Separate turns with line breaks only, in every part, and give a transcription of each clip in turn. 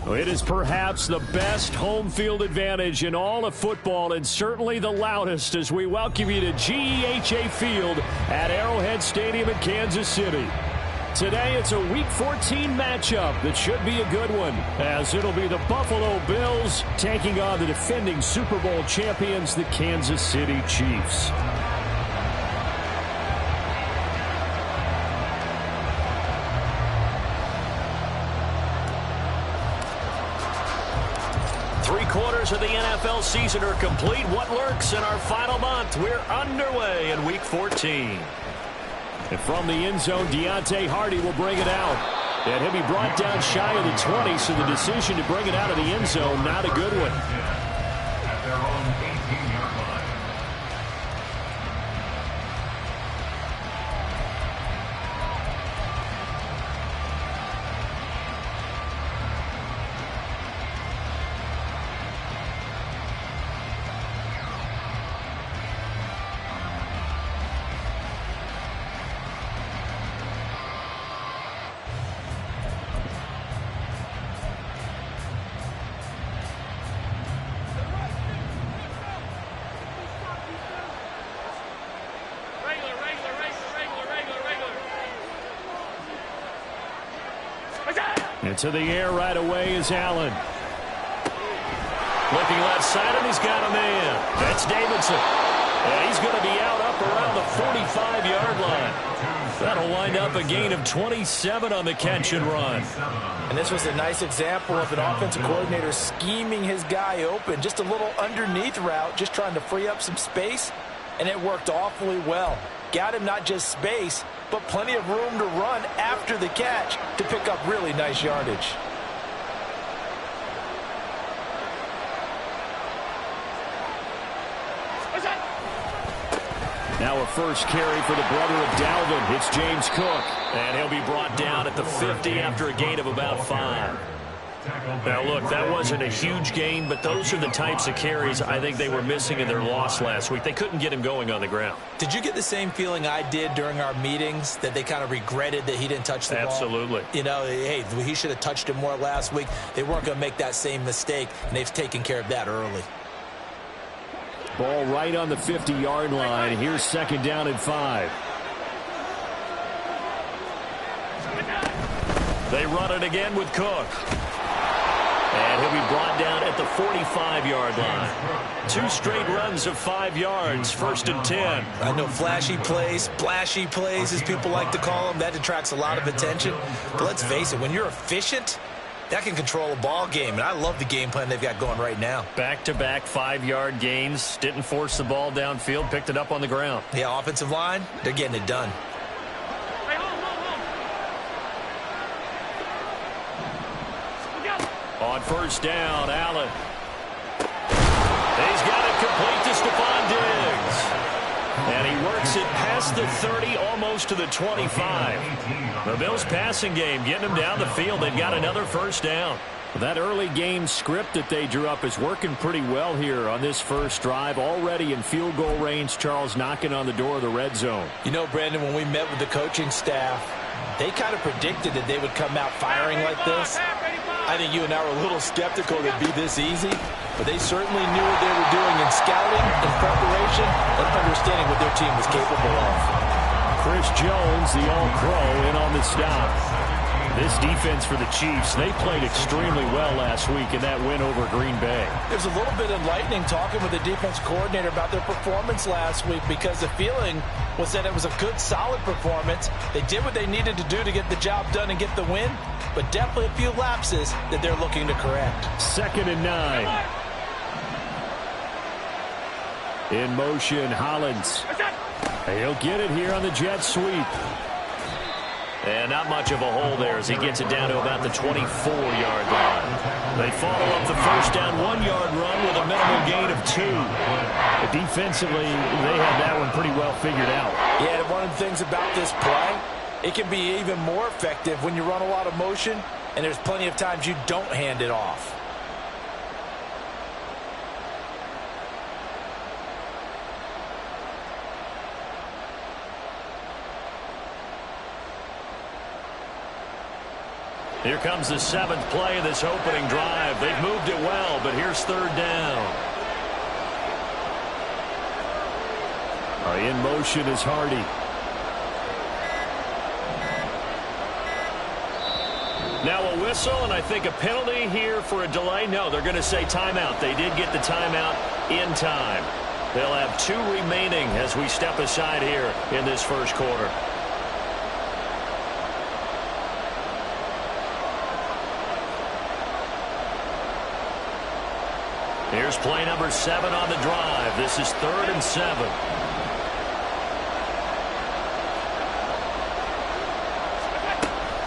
It is perhaps the best home field advantage in all of football, and certainly the loudest, as we welcome you to GEHA Field at Arrowhead Stadium in Kansas City. Today it's a Week 14 matchup that should be a good one, as it'll be the Buffalo Bills taking on the defending Super Bowl champions, the Kansas City Chiefs. Three-quarters of the NFL season are complete. What lurks in our final month? We're underway in Week 14. And from the end zone, Deontay Hardy will bring it out. And he'll be brought down shy of the 20, so the decision to bring it out of the end zone, not a good one.
At their own 18-yard line.
And to the air right away is Allen. Looking left side, and he's got a man. That's Davidson. And he's going to be out up around the 45-yard line. That'll wind up a gain of 27 on the catch and run.
And this was a nice example of an offensive coordinator scheming his guy open. Just a little underneath route, just trying to free up some space, and it worked awfully well. Got him not just space, but plenty of room to run after the catch to pick up really nice yardage.
Now a first carry for the brother of Dalvin. It's James Cook. And he'll be brought down at the 50 after a gain of about 5. Now, look, that wasn't a huge gain, but those are the types of carries I think they were missing in their loss last week. They couldn't get him going on the ground.
Did you get the same feeling I did during our meetings, that they kind of regretted that he didn't touch the ball?
Absolutely.
You know, hey, he should have touched him more last week. They weren't going to make that same mistake, and they've taken care of that early.
Ball right on the 50-yard line. Here's second down and 5. They run it again with Cook. And he'll be brought down at the 45-yard line. 2 straight runs of 5 yards, first and 10.
I know flashy plays, splashy plays, as people like to call them, that attracts a lot of attention. But let's face it, when you're efficient, that can control a ball game. And I love the game plan they've got going right now.
Back-to-back 5-yard gains. Didn't force the ball downfield, picked it up on the ground.
Yeah, offensive line, they're getting it done.
On first down, Allen. He's got it complete to Stephon Diggs. And he works it past the 30, almost to the 25. The Bills passing game getting him down the field. They've got another first down. That early game script that they drew up is working pretty well here on this first drive. Already in field goal range, Charles knocking on the door of the red zone.
You know, Brandon, when we met with the coaching staff, they kind of predicted that they would come out firing like this. I think you and I were a little skeptical that it'd be this easy, but they certainly knew what they were doing in scouting, in preparation, and understanding what their team was capable of.
Chris Jones, the All-Pro, in on the stop. This defense for the Chiefs, they played extremely well last week in that win over Green Bay.
There's a little bit enlightening talking with the defense coordinator about their performance last week, because the feeling was that it was a good, solid performance. They did what they needed to do to get the job done and get the win, but definitely a few lapses that they're looking to correct.
2nd and 9. In motion, Hollins. He'll get it here on the jet sweep. And not much of a hole there as he gets it down to about the 24-yard line. They follow up the first down 1-yard run with a minimal gain of 2. But defensively, they have that one pretty well figured out.
Yeah, and one of the things about this play, it can be even more effective when you run a lot of motion, and there's plenty of times you don't hand it off.
Here comes the 7th play of this opening drive. They've moved it well, but here's 3rd down. In motion is Hardy. Now a whistle, and I think a penalty here for a delay. No, they're going to say timeout. They did get the timeout in time. They'll have 2 remaining as we step aside here in this first quarter. Here's play number 7 on the drive. This is 3rd and 7.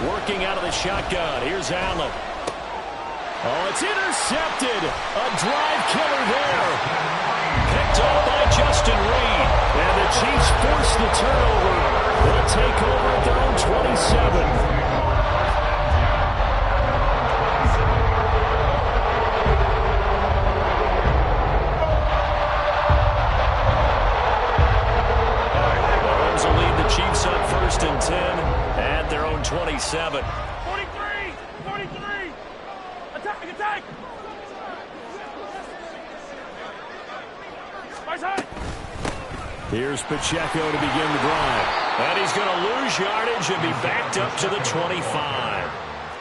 Working out of the shotgun. Here's Allen. Oh, it's intercepted. A drive killer there. Picked up by Justin Reed. And the Chiefs force the turnover. They'll take over at their own 27. Chiefs up 1st and 10 at their own 27.
43! Attack! My side!
Here's Pacheco to begin the drive. And he's going to lose yardage and be backed up to the 25.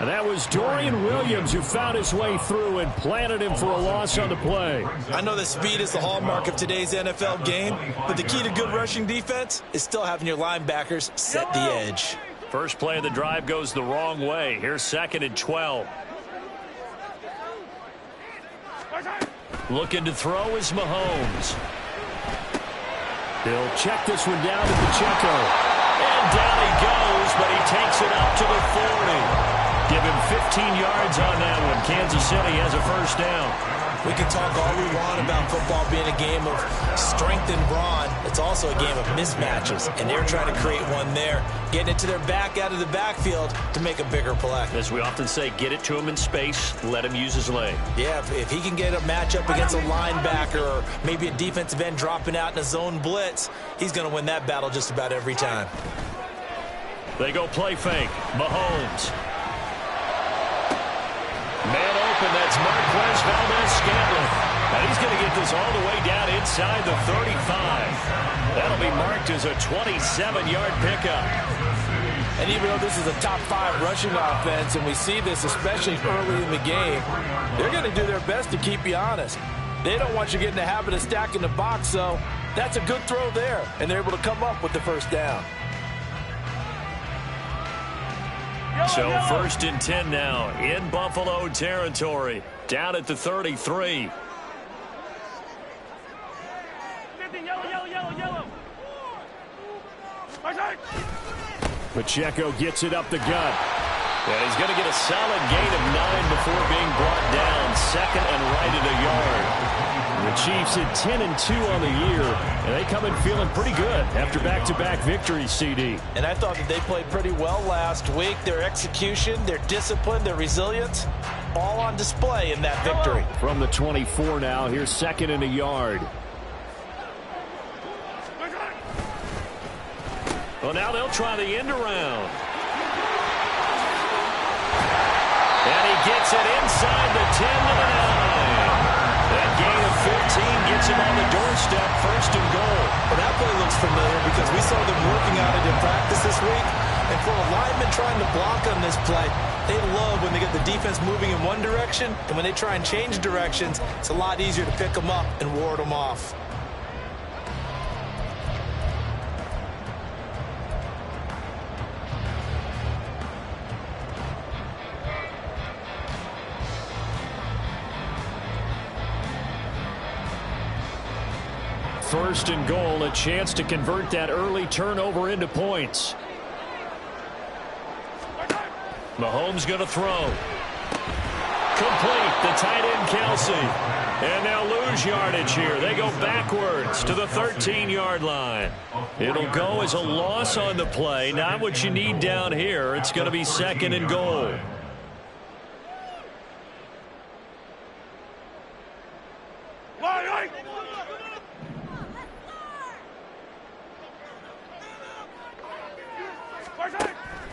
And that was Dorian Williams who found his way through and planted him for a loss on the play.
I know that speed is the hallmark of today's NFL game, but the key to good rushing defense is still having your linebackers set the edge.
First play of the drive goes the wrong way. Here's 2nd and 12. Looking to throw is Mahomes. He'll check this one down to Pacheco. And down he goes, but he takes it up to the 40. Give him 15 yards on that one. Kansas City has a first down.
We can talk all we want about football being a game of strength and brawn. It's also a game of mismatches, and they're trying to create one there, getting it to their back out of the backfield to make a bigger play.
As we often say, get it to him in space, let him use his leg.
Yeah, if he can get a matchup against a linebacker or maybe a defensive end dropping out in a zone blitz, he's going to win that battle just about every time.
They go play fake. Mahomes. Man open, that's Marquez Valdez-Scantling. And he's going to get this all the way down inside the 35. That'll be marked as a 27-yard pickup.
And even though this is a top 5 rushing offense, and we see this especially early in the game, they're going to do their best to keep you honest. They don't want you getting the habit of stacking the box, so that's a good throw there, and they're able to come up with the first down.
So 1st and 10 now in Buffalo territory, down at the 33.
Yellow.
Pacheco gets it up the gut. And he's going to get a solid gain of 9 before being brought down. 2nd and right at a yard. The Chiefs at 10-2 on the year, and they come in feeling pretty good after back-to-back victories, CD.
And I thought that they played pretty well last week. Their execution, their discipline, their resilience, all on display in that victory.
From the 24 now, here's 2nd and a yard. Well, now they'll try the end around. And he gets it inside the 10 to the 9. That gain of 15 gets him on the doorstep, 1st and goal.
Well, that play looks familiar because we saw them working on it in practice this week. And for a lineman trying to block on this play, they love when they get the defense moving in one direction, and when they try and change directions, it's a lot easier to pick them up and ward them off.
First and goal, a chance to convert that early turnover into points. Mahomes going to throw. Complete, the tight end Kelsey. And now lose yardage here. They go backwards to the 13-yard line. It'll go as a loss on the play. Not what you need down here. It's going to be 2nd and goal.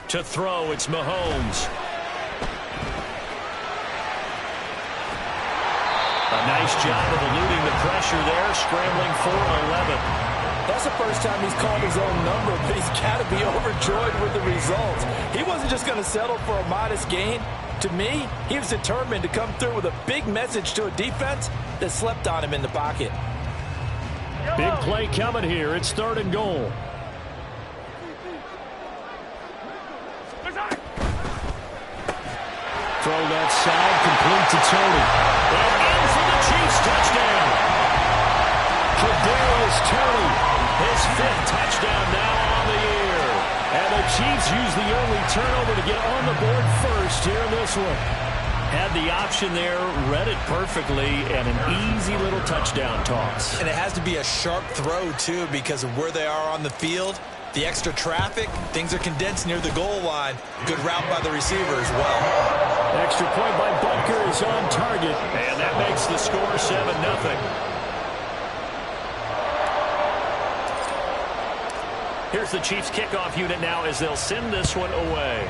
To throw, it's Mahomes. A nice job of eluding the pressure there, scrambling for 11.
That's the first time he's called his own number, but he's got to be overjoyed with the results. He wasn't just going to settle for a modest gain. To me, he was determined to come through with a big message to a defense that slept on him in the pocket.
Big play coming here. It's 3rd and goal. Throw that side, complete to Tony. And in for the Chiefs touchdown. Kadarius Toney, his 5th touchdown now on the year. And the Chiefs use the early turnover to get on the board first here in this one. Had the option there, read it perfectly, and an easy little touchdown toss.
And it has to be a sharp throw, too, because of where they are on the field. The extra traffic, things are condensed near the goal line. Good route by the receiver as well.
Extra point by Butker is on target, and that makes the score 7-0. Here's the Chiefs kickoff unit now as they'll send this one away.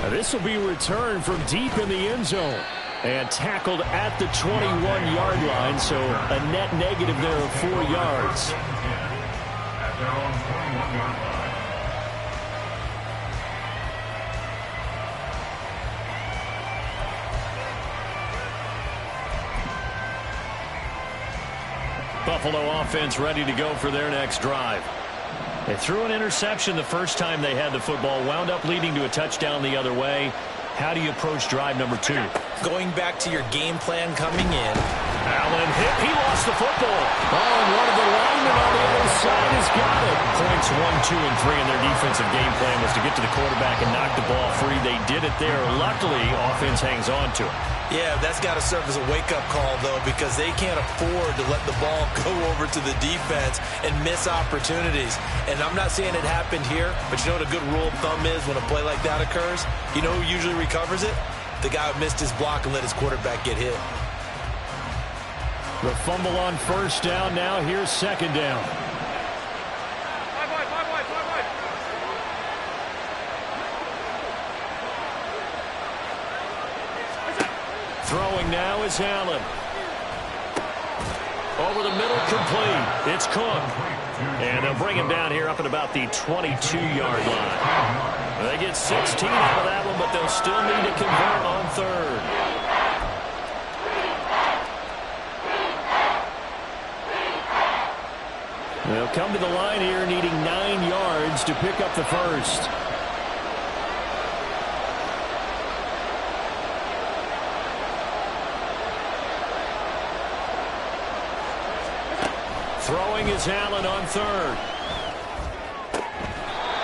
Now this will be returned from deep in the end zone. And tackled at the 21-yard line, so a net negative there of 4 yards.
At their own 21-yard line.
Buffalo offense ready to go for their next drive. They threw an interception the first time they had the football, wound up leading to a touchdown the other way. How do you approach drive number 2?
Going back to your game plan coming in.
Allen hit. He lost the football. Oh, and one of the linemen on the other side has got it. Points 1, 2, and 3 in their defensive game plan was to get to the quarterback and knock the ball free. They did it there. Luckily, offense hangs on to it.
Yeah, that's got to serve as a wake-up call, though, because they can't afford to let the ball go over to the defense and miss opportunities. And I'm not saying it happened here, but you know what a good rule of thumb is when a play like that occurs? You know who usually recovers it? The guy who missed his block and let his quarterback get hit.
The fumble on 1st down. Now here's 2nd down. Throwing now is Allen. Over the middle, complete. It's Cook. And they'll bring him down here up at about the 22-yard line. They get 16 out of that one, but they'll still need to convert on 3rd. They'll come to the line here needing 9 yards to pick up the 1st. Throwing is Allen on 3rd.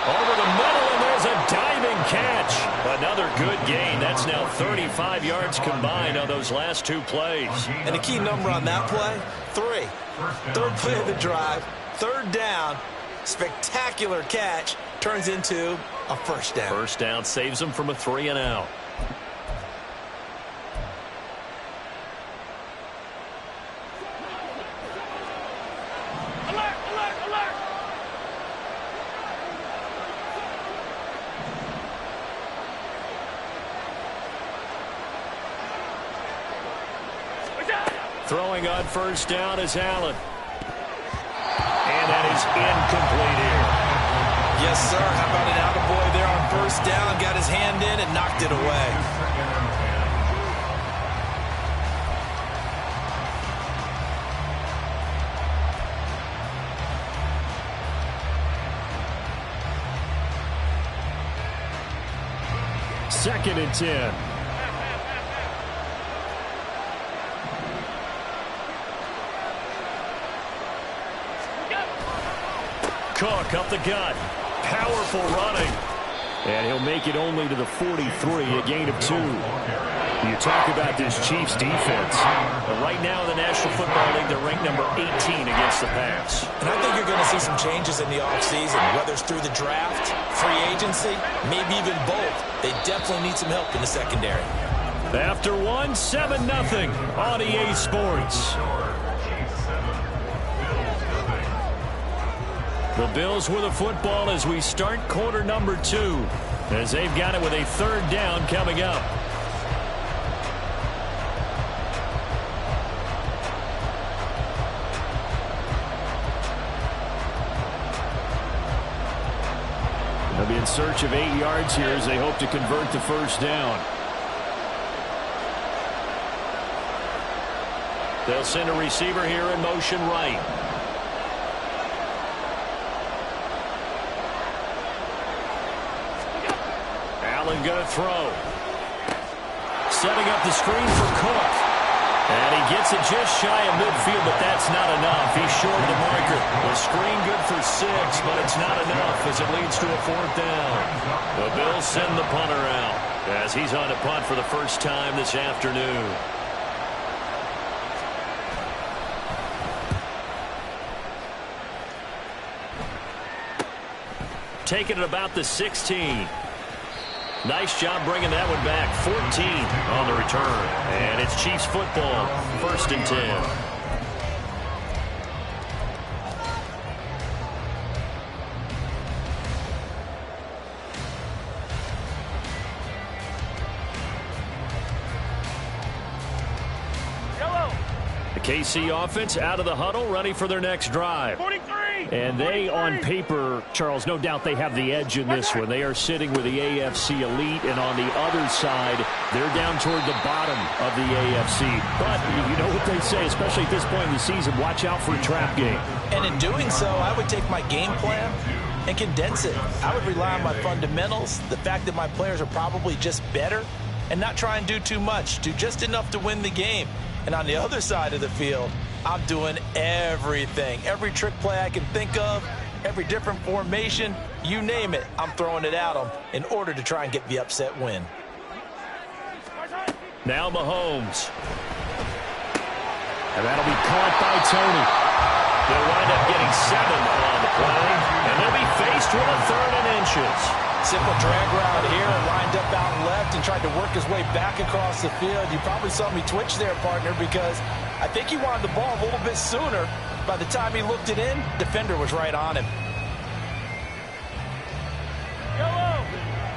Over the middle, and there's a diving catch. Another good gain. That's now 35 yards combined on those last 2 plays.
And the key number on that play, 3. 3rd play of the drive, 3rd down, spectacular catch, turns into a first down.
First down saves them from a 3-and-out.
Alert, alert, alert.
Throwing on first down is Allen. And that is incomplete here.
Yes, sir. How about an attaboy there on first down? Got his hand in and knocked it away.
Second and 10. Cook up the gut. Powerful running. And he'll make it only to the 43, a gain of 2. You talk about this Chiefs defense. Right now in the National Football League, they're ranked number 18 against the pass.
And I think you're going to see some changes in the offseason, whether it's through the draft, free agency, maybe even both. They definitely need some help in the secondary.
After 7-0 on EA Sports. The Bills with the football as we start quarter number 2, as they've got it with a third down coming up. They'll be in search of 8 yards here as they hope to convert the first down. They'll send a receiver here in motion right. Allen going to throw. Setting up the screen for Cook. And he gets it just shy of midfield, but that's not enough. He's short of the marker. The screen good for 6, but it's not enough as it leads to a 4th down. The Bills send the punter out as he's on to punt for the first time this afternoon. Taking it about the 16. Nice job bringing that one back. 14 on the return. And it's Chiefs football. 1st and 10. KC offense out of the huddle, ready for their next drive.
43.
And they, on paper, Charles, no doubt they have the edge in this one. They are sitting with the AFC elite, and on the other side, they're down toward the bottom of the AFC. But you know what they say, especially at this point in the season, watch out for a trap game.
And in doing so, I would take my game plan and condense it. I would rely on my fundamentals, the fact that my players are probably just better, and not try and do too much, do just enough to win the game. And on the other side of the field, I'm doing everything. Every trick play I can think of, every different formation, you name it, I'm throwing it at them in order to try and get the upset win.
Now Mahomes. And that'll be caught by Tony. They'll wind up getting 7 on the play, and they'll be faced with a 3rd and inches.
Simple drag route here, lined up out left and tried to work his way back across the field. You probably saw me twitch there, partner, because I think he wanted the ball a little bit sooner. By the time he looked it in, defender was right on him.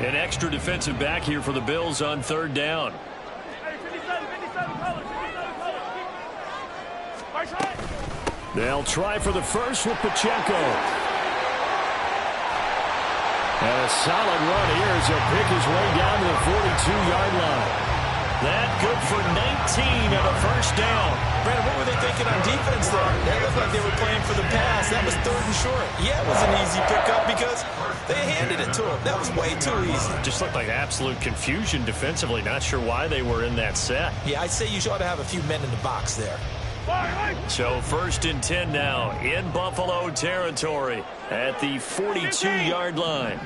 An extra defensive back here for the Bills on 3rd down.
Hey, 57 colors, 57 colors. Right side.
They'll try for the first with Pacheco. And a solid run here as he'll pick his way down to the 42-yard line. That good for 19 and a first down.
Brandon, what were they thinking on defense there? That looked like they were playing for the pass. That was 3rd and short. Yeah, it was an easy pickup because they handed it to him. That was way too easy.
Just looked like absolute confusion defensively. Not sure why they were in that set.
Yeah, I'd say you ought to have a few men in the box there.
So 1st and 10 now in Buffalo territory at the 42-yard line.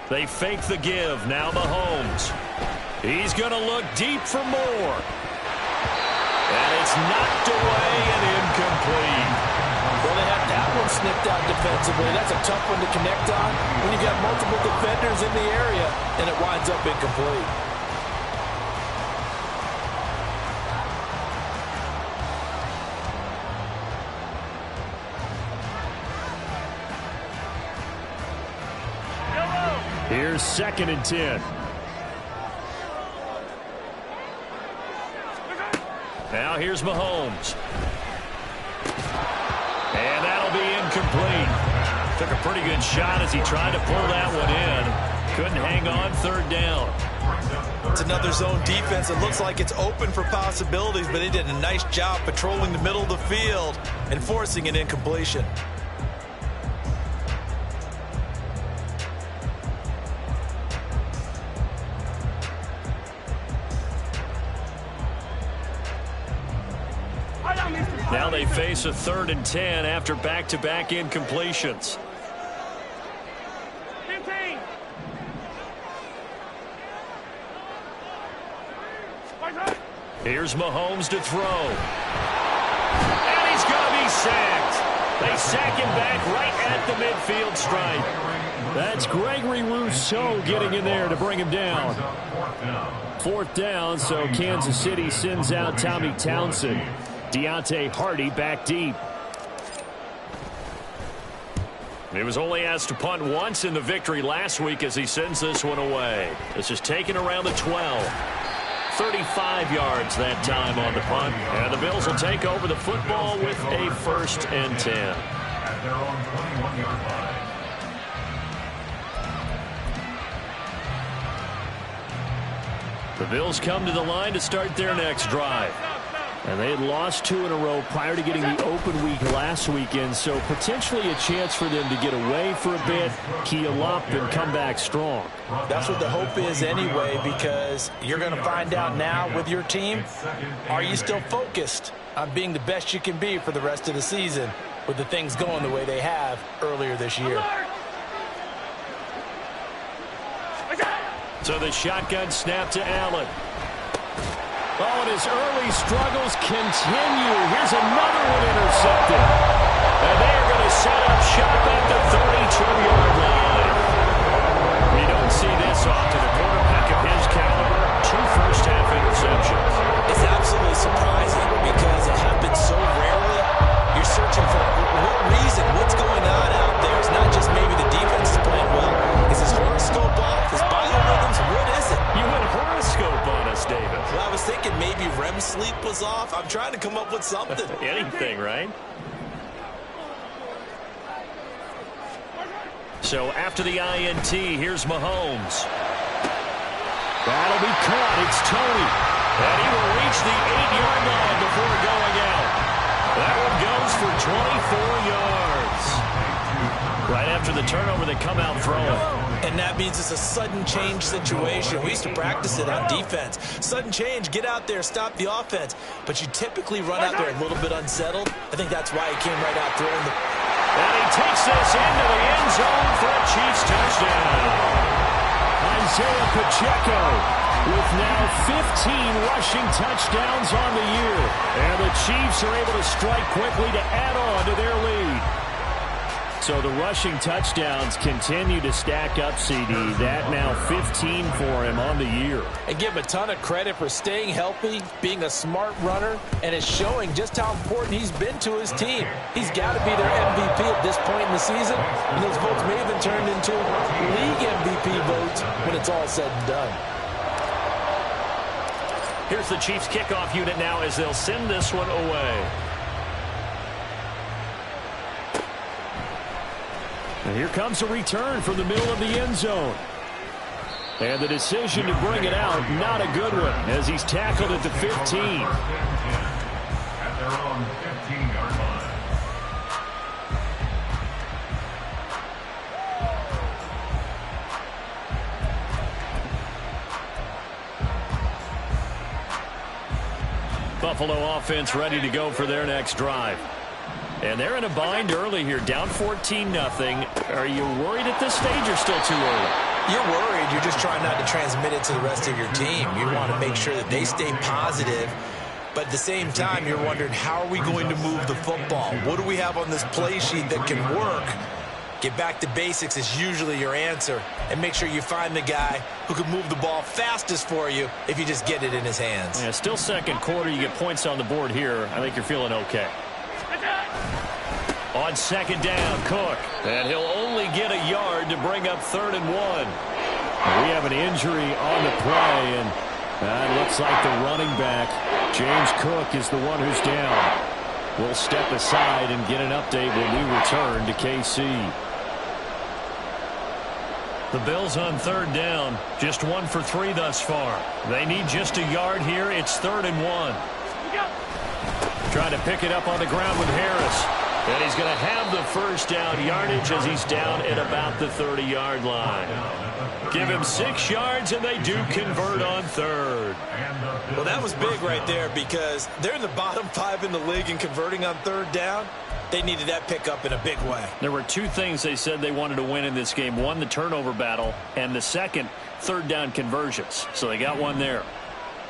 They fake the give. Now Mahomes. He's going to look deep for more. And it's knocked away and incomplete.
Well, they had that one and snipped out defensively. That's a tough one to connect on when you've got multiple defenders in the area, and it winds up incomplete.
Here's 2nd and 10. Now here's Mahomes. And that'll be incomplete. Took a pretty good shot as he tried to pull that one in. Couldn't hang on 3rd down.
It's another zone defense. It looks like it's open for possibilities, but they did a nice job patrolling the middle of the field and forcing an incompletion.
Now they face a 3rd and 10 after back-to-back incompletions.
15.
Here's Mahomes to throw. And he's going to be sacked. They sack him back right at the midfield stripe. That's Gregory Rousseau getting in there to bring him down. 4th down, so Kansas City sends out Tommy Townsend. Deontay Hardy back deep. He was only asked to punt once in the victory last week as he sends this one away. This is taken around the 12. 35 yards that time on the punt. And the Bills will take over the football with a 1st and 10.
At their own 21-yard line.
The Bills come to the line to start their next drive. And they had lost 2 in a row prior to getting the open week last weekend, so potentially a chance for them to get away for a bit, keel up, and come back strong.
That's what the hope is anyway, because you're going to find out now with your team, are you still focused on being the best you can be for the rest of the season with the things going the way they have earlier this year?
So the shotgun snap to Allen. Oh, and his early struggles continue. Here's another one intercepted. And they are going to set up shop at the 32-yard line. We don't see this often. A quarterback of his caliber, 2 first-half interceptions.
It's absolutely surprising because it happens so rarely. You're searching for what reason, what's going on out there. It's not just maybe the defense is playing well. Is his horoscope off? His biorhythms? What is it?
You went horoscope on us, David.
Well, I was thinking maybe REM sleep was off. I'm trying to come up with something.
Anything, right? So after the INT, here's Mahomes. That'll be caught. It's Tony. And he will reach the 8-yard line before going out. That one goes for 24 yards. Right after the turnover, they come out throwing.
And that means it's a sudden change situation. We used to practice it on defense. Sudden change, get out there, stop the offense. But you typically run out there a little bit unsettled. I think that's why he came right out throwing the...
And he takes this into the end zone for a Chiefs touchdown. Isaiah Pacheco with now 15 rushing touchdowns on the year. And the Chiefs are able to strike quickly to add on to their lead. So the rushing touchdowns continue to stack up, CD. That now 15 for him on the year.
And give him a ton of credit for staying healthy, being a smart runner, and it's showing just how important he's been to his team. He's got to be their MVP at this point in the season, and those votes may have been turned into league MVP votes when it's all said and done.
Here's the Chiefs kickoff unit now as they'll send this one away. And here comes a return from the middle of the end zone. And the decision to bring it out, not a good one, as he's tackled at the 15.
At their own 15-yard line.
Buffalo offense ready to go for their next drive. And they're in a bind early here, down 14-0. Are you worried at this stage or still too early?
You're worried. You're just trying not to transmit it to the rest of your team. You want to make sure that they stay positive. But at the same time, you're wondering, how are we going to move the football? What do we have on this play sheet that can work? Get back to basics is usually your answer. And make sure you find the guy who can move the ball fastest for you if you just get it in his hands.
Yeah, still second quarter. You get points on the board here. I think you're feeling okay. On second down, Cook. And he'll only get a yard to bring up 3rd and 1. We have an injury on the play, and it looks like the running back, James Cook, is the one who's down. We'll step aside and get an update when we return to KC. The Bills on 3rd down, just 1 for 3 thus far. They need just a yard here. It's 3rd and 1. Trying to pick it up on the ground with Harris. And he's going to have the first down yardage as he's down at about the 30-yard line. Give him 6 yards, and they do convert on 3rd.
Well, that was big right there because they're in the bottom 5 in the league in converting on 3rd down. They needed that pickup in a big way.
There were 2 things they said they wanted to win in this game. One, the turnover battle, and the second, 3rd down conversions. So they got one there.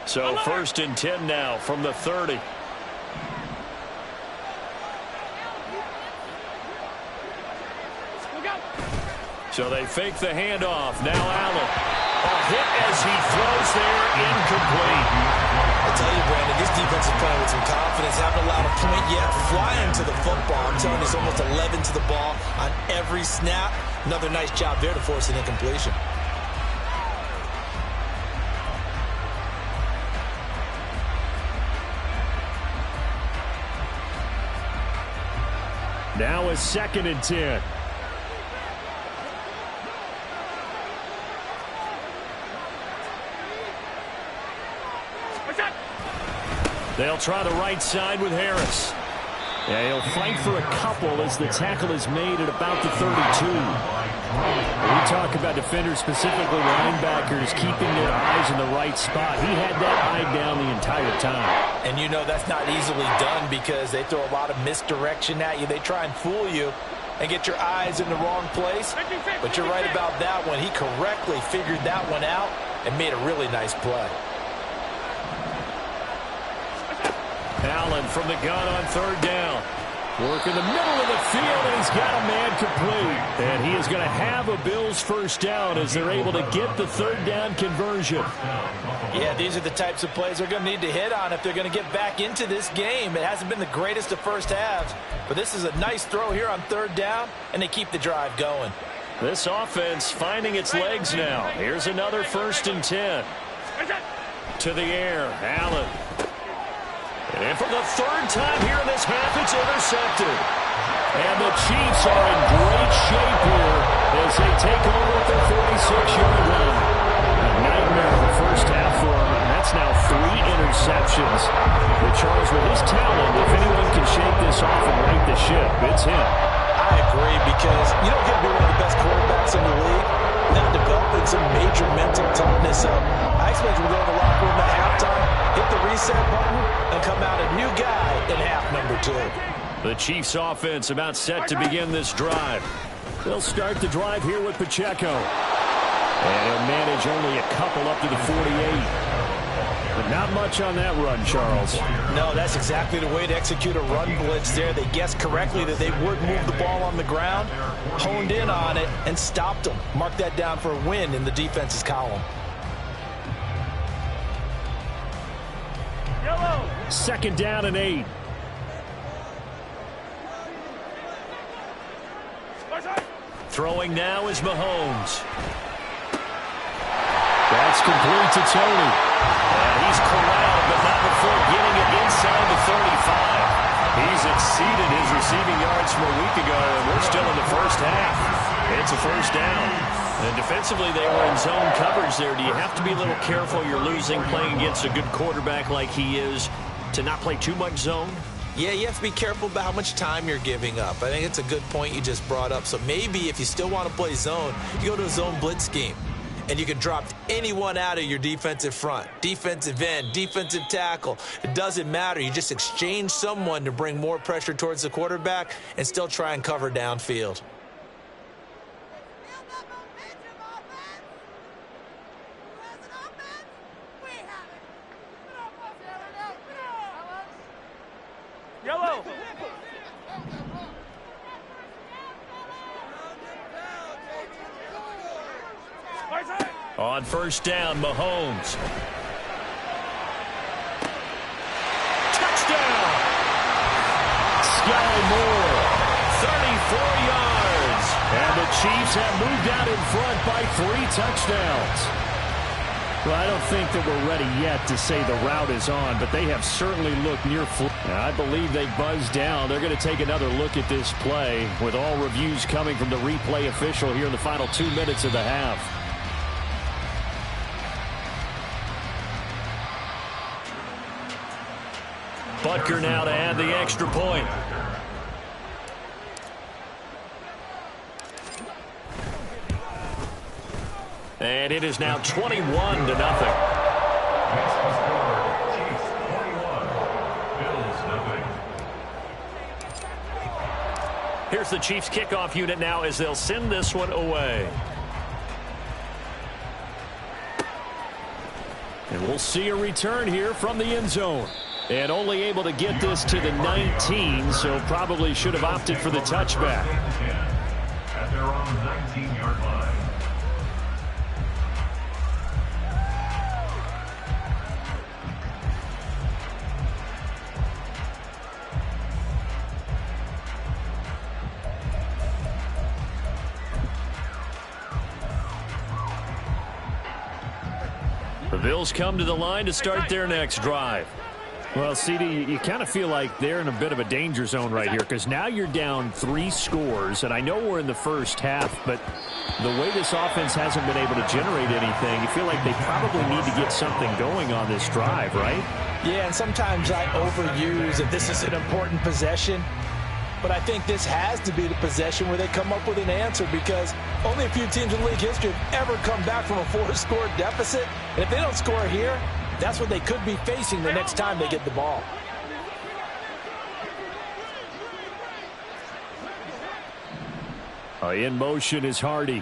So 1st and 10 now from the 30. So they fake the handoff. Now Allen. A hit as he throws there, incomplete.
I tell you, Brandon, this defense is playing with some confidence. Haven't allowed a point yet. Flying to the football. I'm telling you, it's almost 11 to the ball on every snap. Another nice job there to force an incompletion.
Now a 2nd and 10. They'll try the right side with Harris. Yeah, he'll fight for a couple as the tackle is made at about the 32. We talk about defenders, specifically linebackers, keeping their eyes in the right spot. He had that eye down the entire time.
And you know that's not easily done because they throw a lot of misdirection at you. They try and fool you and get your eyes in the wrong place. But you're right about that one. He correctly figured that one out and made a really nice play.
Allen from the gun on 3rd down. Work in the middle of the field, and he's got a man complete. And he is going to have a Bills first down as they're able to get the 3rd down conversion.
Yeah, these are the types of plays they're going to need to hit on if they're going to get back into this game. It hasn't been the greatest of first halves, but this is a nice throw here on 3rd down, and they keep the drive going.
This offense finding its legs now. Here's another 1st and 10. To the air, Allen. And for the 3rd time here in this half, it's intercepted. And the Chiefs are in great shape here as they take over at the 46-yard line. A nightmare in the first half for them. That's now 3 interceptions. But Charles, with his talent, if anyone can shake this off and right the ship, it's him.
I agree because you don't get to be one of the best quarterbacks in the league without developing some major mental toughness. So I expect we'll go to the locker room at halftime, hit the reset button, and come out a new guy in half number 2.
The Chiefs offense about set to begin this drive. They'll start the drive here with Pacheco. And he'll manage only a couple up to the 48. But not much on that run, Charles.
No, that's exactly the way to execute a run blitz there. They guessed correctly that they would move the ball on the ground, honed in on it, and stopped them. Mark that down for a win in the defense's column.
Yellow.
2nd down and 8. Throwing now is Mahomes. That's complete to Tony. And he's corralled, but not before getting it inside the 35. He's exceeded his receiving yards from a week ago, and we're still in the first half. It's a 1st down. And defensively, they were in zone coverage there. Do you have to be a little careful? You're losing, playing against a good quarterback like he is, to not play too much zone?
Yeah, you have to be careful about how much time you're giving up. I think it's a good point you just brought up. So maybe if you still want to play zone, you go to a zone blitz scheme. And you can drop anyone out of your defensive front. Defensive end, defensive tackle. It doesn't matter. You just exchange someone to bring more pressure towards the quarterback and still try and cover downfield.
Yellow.
On first down, Mahomes. Touchdown! Sky Moore, 34 yards. And the Chiefs have moved out in front by 3 touchdowns. Well, I don't think that we're ready yet to say the route is on, but they have certainly looked near full. I believe they buzzed down. They're going to take another look at this play with all reviews coming from the replay official here in the final 2 minutes of the half. Butker now to add the extra point. And it is now 21-0.
Chiefs 21, Bills nothing.
Here's the Chiefs kickoff unit now as they'll send this one away. And we'll see a return here from the end zone. And only able to get this to the 19, so probably should have opted for the touchback.
At their own 19-yard line.
The Bills come to the line to start their next drive. Well, CD, you kind of feel like they're in a bit of a danger zone right here because now you're down 3 scores, and I know we're in the first half, but the way this offense hasn't been able to generate anything, you feel like they probably need to get something going on this drive, right?
Yeah, and sometimes I overuse if this is an important possession, but I think this has to be the possession where they come up with an answer because only a few teams in league history have ever come back from a 4-score deficit, and if they don't score here, that's what they could be facing the next time they get the ball.
In motion is Hardy.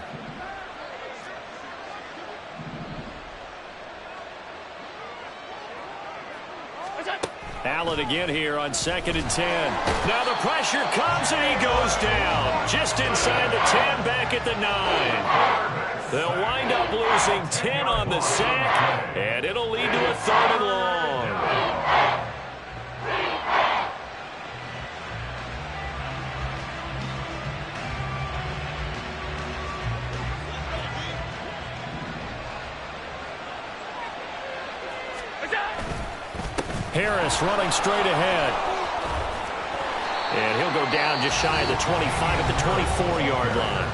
Allen again here on 2nd and 10. Now the pressure comes and he goes down. Just inside the 10, back at the 9. They'll wind up losing 10 on the sack, and it'll lead to a 3rd and long. Harris running straight ahead. And he'll go down just shy of the 25 at the 24-yard line.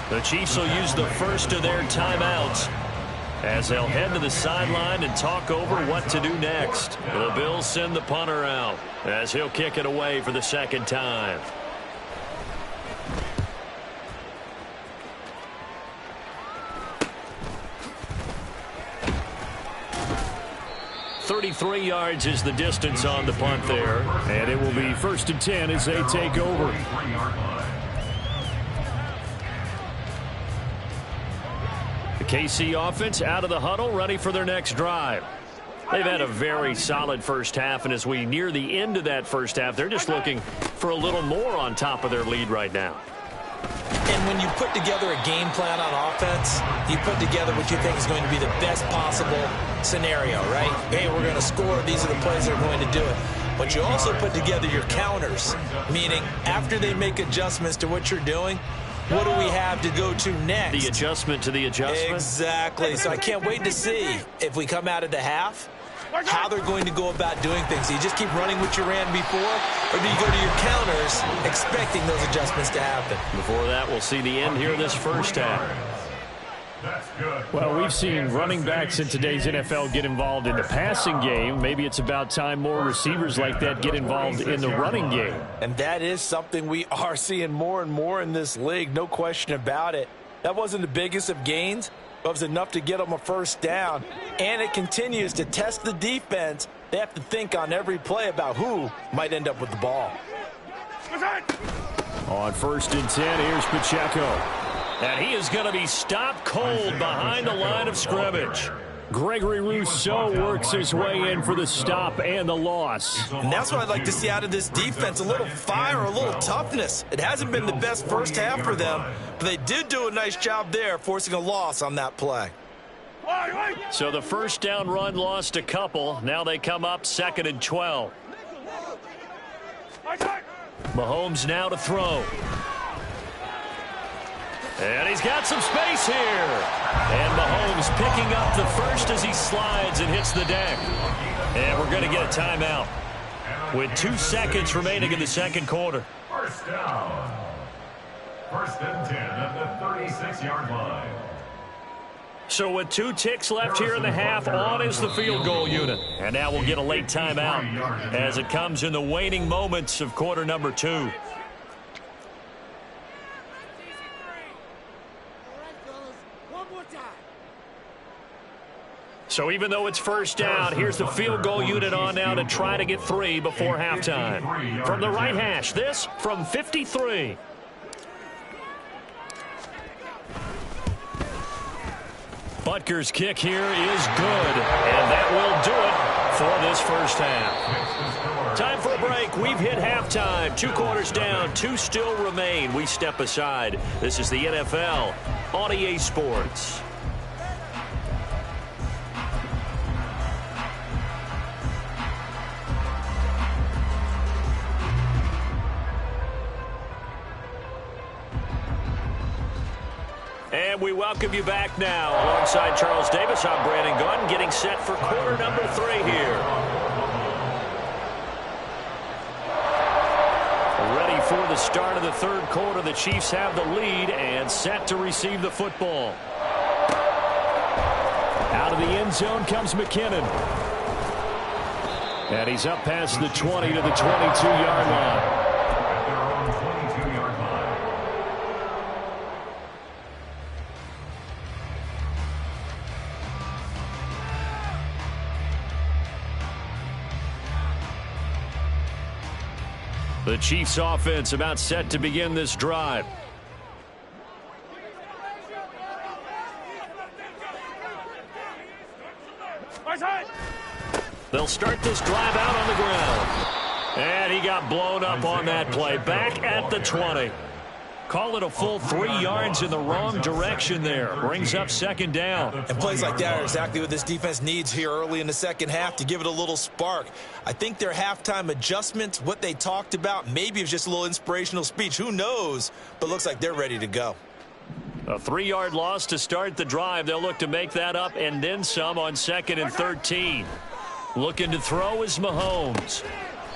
The Chiefs will use the first of their timeouts as they'll head to the sideline and talk over what to do next. The Bills send the punter out as he'll kick it away for the 2nd time. .33 yards is the distance on the punt there. And it will be 1st and 10 as they take over. The KC offense out of the huddle, ready for their next drive. They've had a very solid first half, and as we near the end of that first half, they're just looking for a little more on top of their lead right now.
And when you put together a game plan on offense, you put together what you think is going to be the best possible scenario, right? Hey, we're going to score. These are the plays that are going to do it. But you also put together your counters, meaning after they make adjustments to what you're doing, what do we have to go to next?
The adjustment to the adjustment?
Exactly. So I can't wait to see if we come out of the half, how they're going to go about doing things. Do you just keep running what you ran before, or do you go to your counters expecting those adjustments to happen?
Before that, we'll see the end here in this first half. Well, we've seen running backs in today's NFL get involved in the passing game. Maybe it's about time more receivers like that get involved in the running game.
And that is something we are seeing more and more in this league, no question about it. That wasn't the biggest of gains, but it was enough to get them a first down. And it continues to test the defense. They have to think on every play about who might end up with the ball.
On 1st and 10, here's Pacheco. And he is going to be stopped cold behind the line of scrimmage. Gregory Rousseau works his way in for the stop and the loss.
And that's what I'd like to see out of this defense, a little fire, a little toughness. It hasn't been the best first half for them, but they did do a nice job there, forcing a loss on that play.
So the first down run lost a couple. Now they come up 2nd and 12. Mahomes now to throw. And he's got some space here. And Mahomes picking up the first as he slides and hits the deck. And we're going to get a timeout with 2 seconds remaining in the second quarter.
First down. 1st and 10 at the 36-yard line.
So with 2 ticks left here in the half, on is the field goal unit. And now we'll get a late timeout as it comes in the waning moments of quarter number 2. So even though it's first down, here's the field goal unit on now to try to get 3 before halftime. From the right hash, this from 53. Butker's kick here is good, and that will do it for this first half. Time for a break. We've hit halftime. 2 quarters down, 2 still remain. We step aside. This is the NFL on EA Sports. And we welcome you back now. Alongside Charles Davis, I'm Brandon Gordon, getting set for quarter number 3 here. Ready for the start of the third quarter. The Chiefs have the lead and set to receive the football. Out of the end zone comes McKinnon. And he's up past the 20 to the 22-yard line. The Chiefs offense about set to begin this drive. They'll start this drive out on the ground. And he got blown up on that play. Back at the 20. Call it a full 3 yards in the wrong direction there. Brings up 2nd down.
And plays like that are exactly what this defense needs here early in the second half to give it a little spark. I think their halftime adjustments, what they talked about, maybe it was just a little inspirational speech. Who knows? But looks like they're ready to go.
A 3-yard loss to start the drive. They'll look to make that up and then some on 2nd and 13. Looking to throw is Mahomes.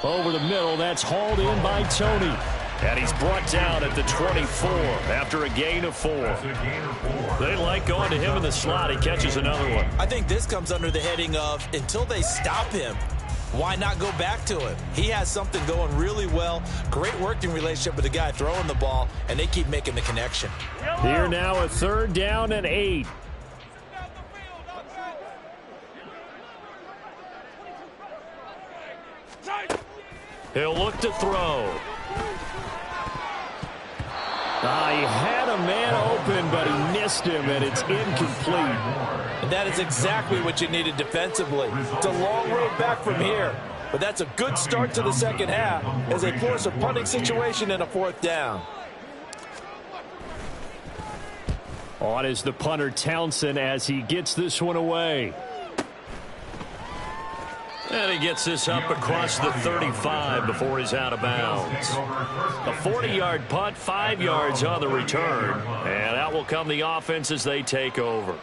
Over the middle, that's hauled in by Tony. And he's brought down at the 24 after a gain of 4. They like going to him in the slot. He catches another one.
I think this comes under the heading of until they stop him, why not go back to him? He has something going really well. Great working relationship with the guy throwing the ball, and they keep making the connection.
Here now a 3rd down and 8. He'll look to throw. He had a man open, but he missed him, and it's incomplete.
And that is exactly what you needed defensively. It's a long road back from here, but that's a good start to the second half as they force a punting situation and a 4th down.
On is the punter Townsend as he gets this one away. And he gets this up across the 35 before he's out of bounds. A 40-yard punt, 5 yards on the return. And out will come the offense as they take over.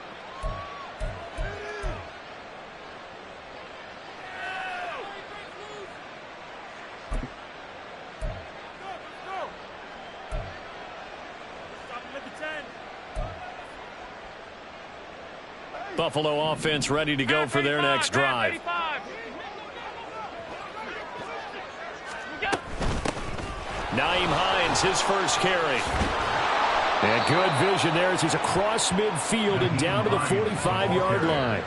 Buffalo offense ready to go for their next drive. Nyheim Hines, his first carry. And good vision there as he's across midfield and down to the 45-yard line.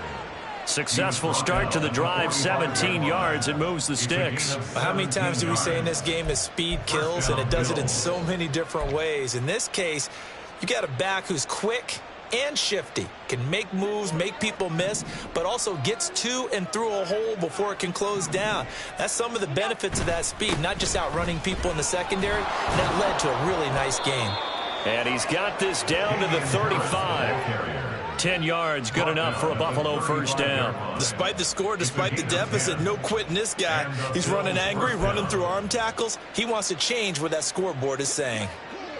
Successful start to the drive, 17 yards, and moves the sticks.
How many times do we say in this game that speed kills, and it does it in so many different ways? In this case, you got a back who's quick and shifty. Can make moves, make people miss, but also gets to and through a hole before it can close down. That's some of the benefits of that speed, not just outrunning people in the secondary. That led to a really nice game.
And he's got this down to the 35. 10 yards, good enough for a Buffalo first down.
Despite the score, despite the deficit, no quitting this guy. He's running angry, running through arm tackles. He wants to change what that scoreboard is saying.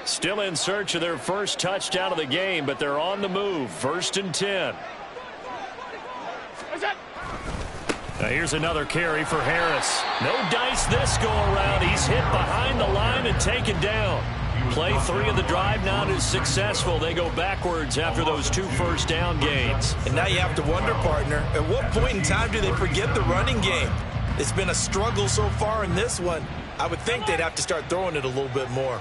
Still in search of their first touchdown of the game, but they're on the move. 1st and 10. Now here's another carry for Harris. No dice this go around. He's hit behind the line and taken down. Play 3 of the drive not as successful. They go backwards after those 2 first down gains.
And now you have to wonder, partner, at what point in time do they forget the running game? It's been a struggle so far in this one. I would think they'd have to start throwing it a little bit more.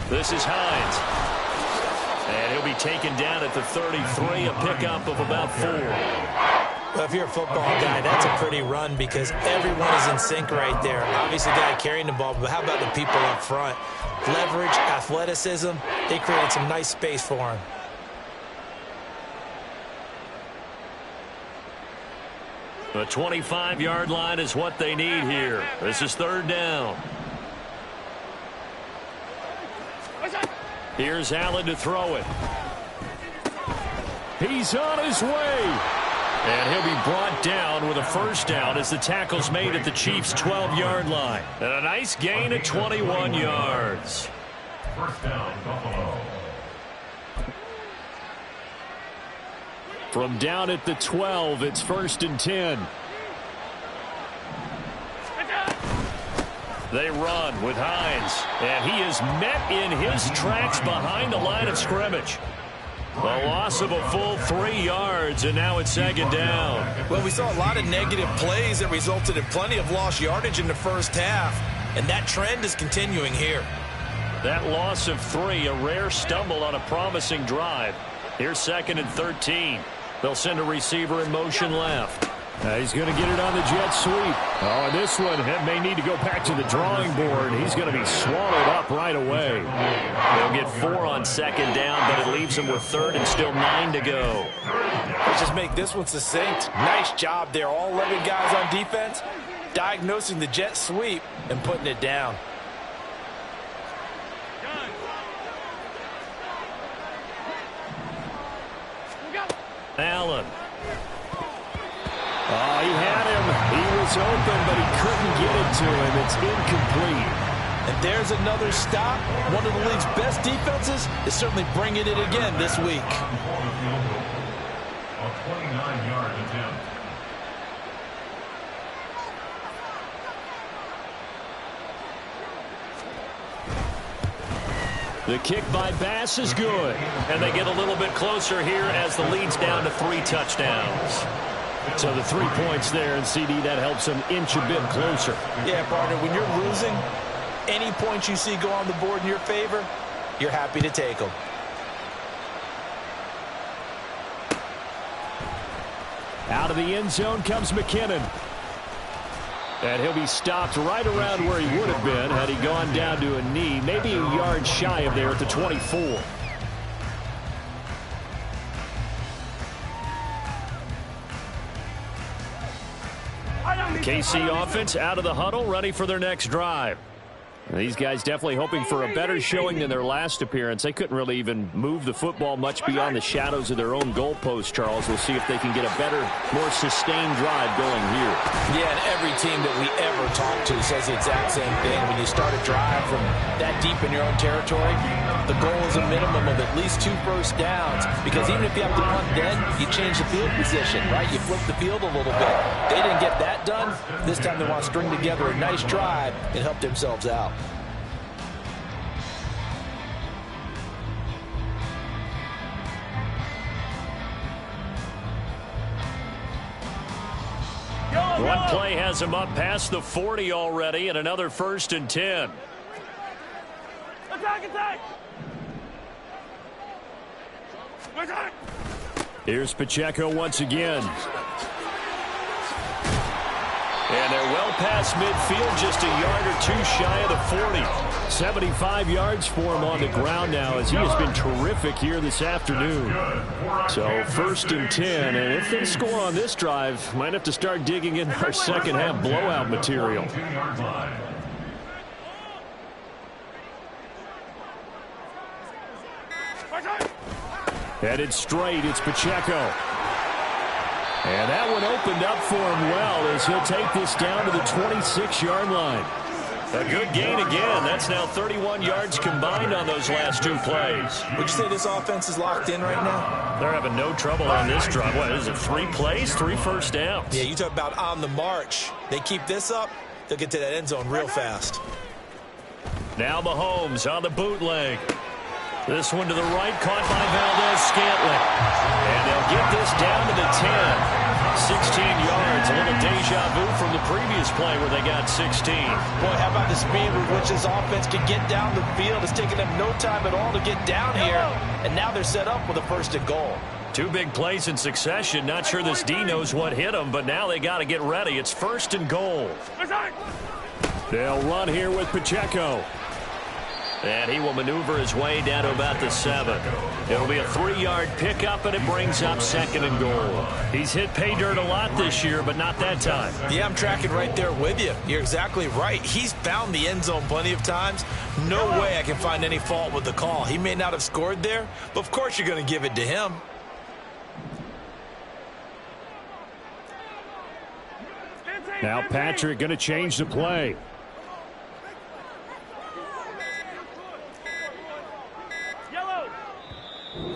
This is Hines. And he'll be taken down at the 33, a pickup of about 4.
Well, if you're a football guy, that's a pretty run because everyone is in sync right there. Obviously, the guy carrying the ball, but how about the people up front? Leverage, athleticism, they created some nice space for him.
The 25-yard line is what they need here. This is 3rd down. Here's Allen to throw it. He's on his way. And he'll be brought down with a first down as the tackle's made at the Chiefs' 12-yard line. And a nice gain of 21 yards.
First down, Buffalo.
From down at the 12, it's 1st and 10. They run with Hines. And he is met in his tracks behind the line of scrimmage. A loss of a full 3 yards, and now it's 2nd down.
Well, we saw a lot of negative plays that resulted in plenty of lost yardage in the first half, and that trend is continuing here.
That loss of 3, a rare stumble on a promising drive. Here's 2nd and 13. They'll send a receiver in motion left. He's going to get it on the jet sweep. Oh, and this one may need to go back to the drawing board. He's going to be swallowed up right away. They'll get 4 on 2nd down, but it leaves them with 3rd and still 9 to go.
Let's just make this one succinct. Nice job there. All 11 guys on defense diagnosing the jet sweep and putting it down.
Allen. Oh, he had him. He was open, but he couldn't get it to him. It's incomplete.
And there's another stop. One of the league's best defenses is certainly bringing it again this week.
A 29-yard attempt.
The kick by Bass is good. And they get a little bit closer here as the lead's down to 3 touchdowns. So the 3 points there, and CD, that helps them inch a bit closer.
Yeah, partner, when you're losing, any points you see go on the board in your favor, you're happy to take them.
Out of the end zone comes McKinnon. And he'll be stopped right around where he would have been had he gone down to a knee, maybe a yard shy of there at the 24. KC offense out of the huddle, ready for their next drive. These guys definitely hoping for a better showing than their last appearance. They couldn't really even move the football much beyond the shadows of their own goalpost, Charles. We'll see if they can get a better, more sustained drive going here.
Yeah, and every team that we ever talk to says the exact same thing. When you start a drive from that deep in your own territory, the goal is a minimum of at least 2 first downs. Because even if you have to punt then, you change the field position, right? You flip the field a little bit. They didn't get that done. This time they want to string together a nice drive and help themselves out.
One play has him up past the 40 already, and another 1st and 10.
Attack, attack! Attack!
Here's Pacheco once again. And they're well past midfield, just a yard or two shy of the 40. 75 yards for him on the ground now as he has been terrific here this afternoon. So 1st and 10, and if they score on this drive, might have to start digging in our second half blowout material. Headed straight, it's Pacheco. And that one opened up for him well as he'll take this down to the 26-yard line. A good gain again. That's now 31 yards combined on those last 2 plays.
Would you say this offense is locked in right now?
They're having no trouble on this drive. What is it, 3 plays, 3 first downs?
Yeah, you talk about on the march. They keep this up, they'll get to that end zone real fast.
Now Mahomes on the bootleg. This one to the right, caught by Valdez-Scantling. And they'll get this down to the 10. 16 yards, a little deja vu from the previous play where they got 16.
Boy, how about the speed with which this offense can get down the field? It's taken them no time at all to get down here. And now they're set up with a 1st and goal.
2 big plays in succession. Not sure this D knows what hit them, but now they got to get ready. It's 1st and goal. They'll run here with Pacheco. And he will maneuver his way down to about the 7. It'll be a 3-yard pickup, and it brings up 2nd and goal. He's hit pay dirt a lot this year, but not that time.
Yeah, I'm tracking right there with you. You're exactly right. He's found the end zone plenty of times. No way I can find any fault with the call. He may not have scored there, but of course you're going to give it to him.
Now Patrick going to change the play.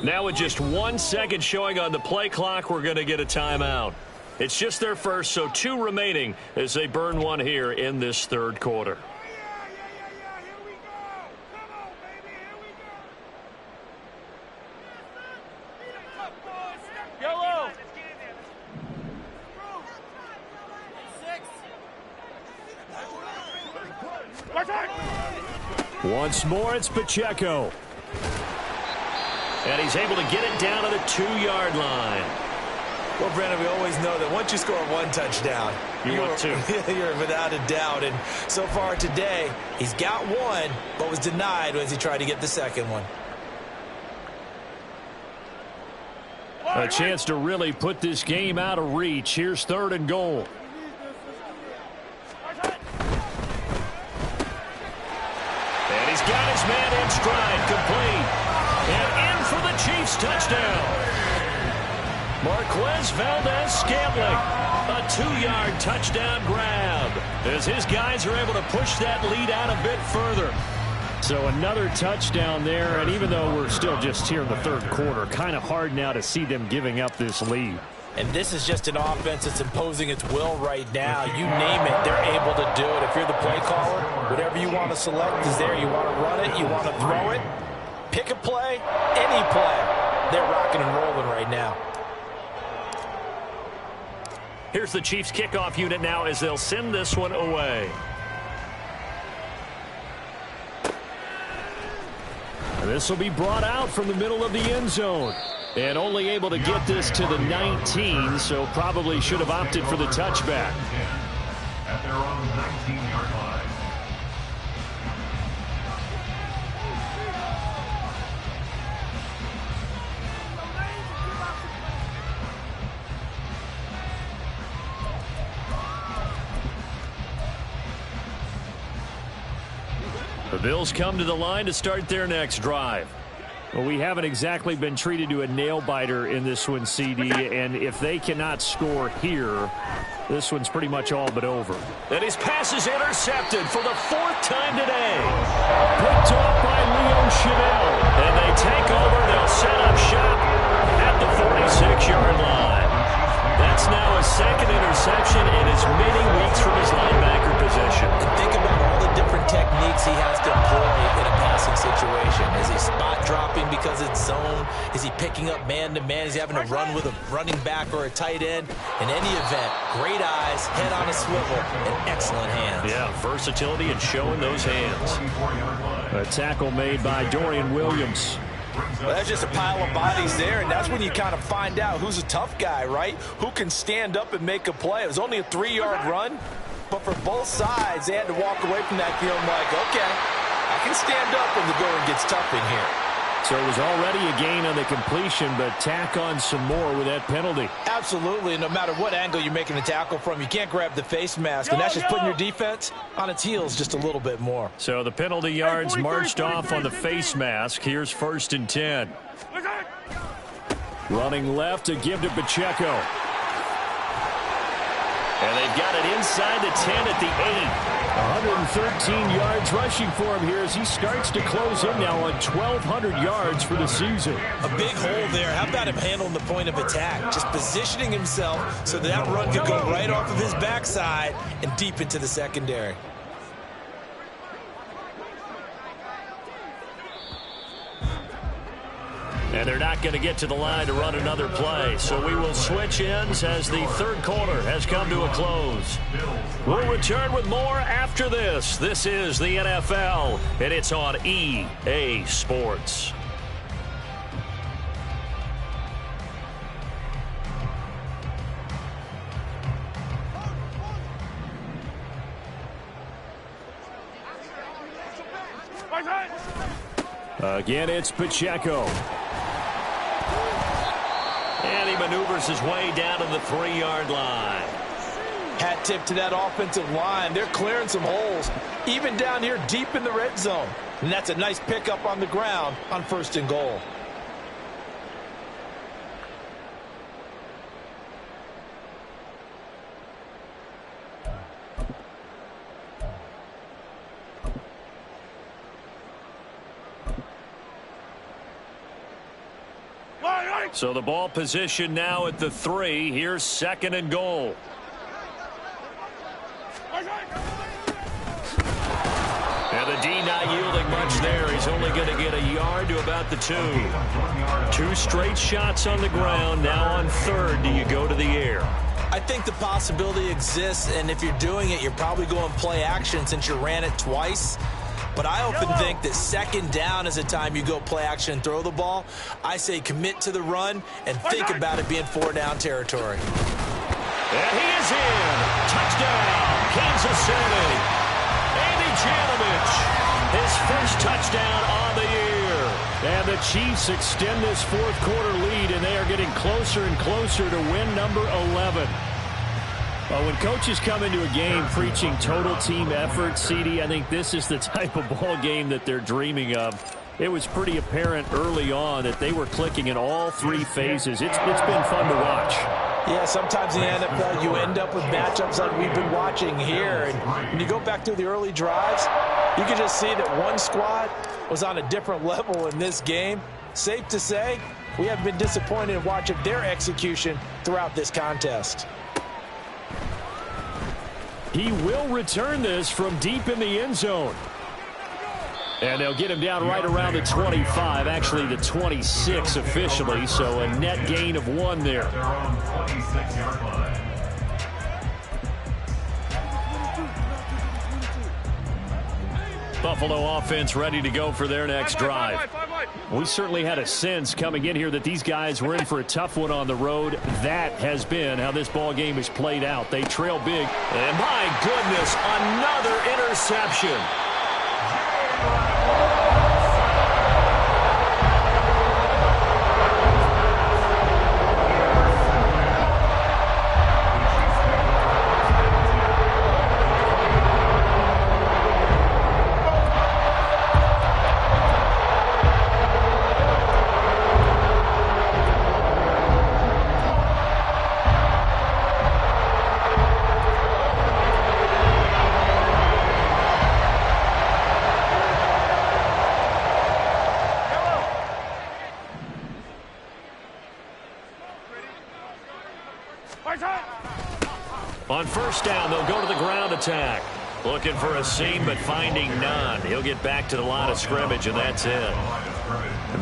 Now with just 1 second showing on the play clock, we're going to get a timeout. It's just their first, so 2 remaining as they burn one here in this 3rd quarter. Once more, it's Pacheco. And he's able to get it down to the 2-yard line.
Well, Brandon, we always know that once you score 1 touchdown,
you're
without a doubt. And so far today, he's got 1, but was denied as he tried to get the 2nd one.
A chance to really put this game out of reach. Here's 3rd and goal. And he's got his man in stride, complete. And in for the Chiefs touchdown. Marquez Valdez-Scantling, a 2-yard touchdown grab as his guys are able to push that lead out a bit further. So another touchdown there, and even though we're still just here in the 3rd quarter, kind of hard now to see them giving up this lead.
And this is just an offense that's imposing its will right now. You name it, they're able to do it. If you're the play caller, whatever you want to select is there. You want to run it, you want to throw it. Pick a play, any play. They're rocking and rolling right now.
Here's the Chiefs kickoff unit now as they'll send this one away. And this will be brought out from the middle of the end zone. And only able to get this to the 19, so probably should have opted for the touchback.
At their own 19-yard line.
The Bills come to the line to start their next drive. Well, we haven't exactly been treated to a nail-biter in this one, CD, and if they cannot score here, this one's pretty much all but over. And his pass is intercepted for the 4th time today. Picked off by Leo Chanel. And they take over. They'll set up shop at the 46-yard line. That's now his 2nd interception in as many weeks from his linebacker position.
And think about all the different techniques he has to employ in a passing situation. Is he spot dropping because it's zone? Is he picking up man-to-man? Is he having to run with a running back or a tight end? In any event, great eyes, head on a swivel, and excellent hands.
Yeah, versatility and showing those hands. A tackle made by Dorian Williams.
Well, that's just a pile of bodies there, and that's when you kind of find out who's a tough guy, right? Who can stand up and make a play. It was only a 3-yard run, But for both sides, they had to walk away from that feeling like, okay, I can stand up when the going gets tough in here.
So it was already a gain on the completion, but tack on some more with that penalty.
Absolutely. No matter what angle you're making the tackle from, you can't grab the face mask, and that's just putting your defense on its heels just a little bit more.
So the penalty yards marched off on the face mask. Here's 1st and 10. Running left to give to Pacheco. And they've got it inside the 10 at the 8. 113 yards rushing for him here as he starts to close in now on 1,200 yards for the season.
A big hole there. How about him handling the point of attack? Just positioning himself so that run could go right off of his backside and deep into the secondary.
And they're not going to get to the line to run another play. So we will switch ends as the third quarter has come to a close. We'll return with more after this. This is the NFL, and it's on EA Sports. Again, it's Pacheco. And he maneuvers his way down to the 3-yard line.
Hat tip to that offensive line. They're clearing some holes, even down here deep in the red zone. And that's a nice pickup on the ground on 1st and goal.
So the ball position now at the 3. Here's 2nd and goal. And the D not yielding much there. He's only going to get a yard to about the 2. 2 straight shots on the ground. Now on 3rd, do you go to the air?
I think the possibility exists, and if you're doing it, you're probably going play action since you ran it twice. But I often think that 2nd down is the time you go play action and throw the ball. I say commit to the run and think about it being 4-down territory.
And he is in. Touchdown, Kansas City. Andy Janovich, his first touchdown on the year. And the Chiefs extend this 4th quarter lead, and they are getting closer and closer to win number 11. Well, when coaches come into a game preaching total team effort, CD, I think this is the type of ball game that they're dreaming of. It was pretty apparent early on that they were clicking in all 3 phases. It's been fun to watch.
Yeah, sometimes in the NFL you end up with matchups like we've been watching here. And when you go back through the early drives, you can just see that one squad was on a different level in this game. Safe to say, we have been disappointed in watching their execution throughout this contest.
He will return this from deep in the end zone. And they'll get him down right around the 25, actually the 26 officially, so a net gain of 1 there. Buffalo offense ready to go for their next drive. We certainly had a sense coming in here that these guys were in for a tough one on the road. That has been how this ball game is played out. They trail big. And my goodness, another interception. On 1st down, they'll go to the ground attack. Looking for a seam, but finding none. He'll get back to the line of scrimmage, and that's it.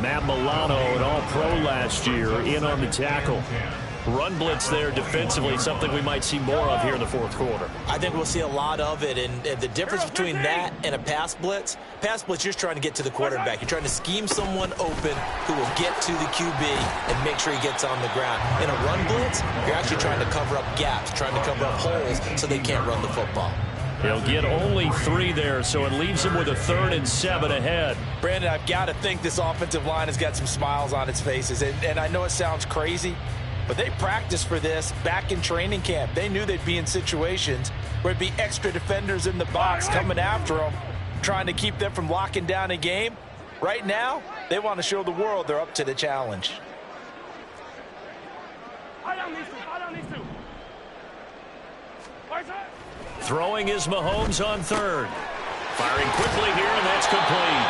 Matt Milano, an all-pro last year, in on the tackle. Run blitz there defensively, something we might see more of here in the fourth quarter.
I think we'll see a lot of it, and the difference between that and a pass blitz, you're just trying to get to the quarterback. You're trying to scheme someone open who will get to the QB and make sure he gets on the ground. In a run blitz, you're actually trying to cover up gaps, trying to cover up holes so they can't run the football.
He'll get only 3 there, so it leaves him with a 3rd and 7 ahead.
Brandon, I've got to think this offensive line has got some smiles on its faces, and I know it sounds crazy, but they practiced for this back in training camp. They knew they'd be in situations where it'd be extra defenders in the box coming after them, trying to keep them from locking down a game. Right now, they want to show the world they're up to the challenge.
Throwing is Mahomes on 3rd. Firing quickly here, and that's complete.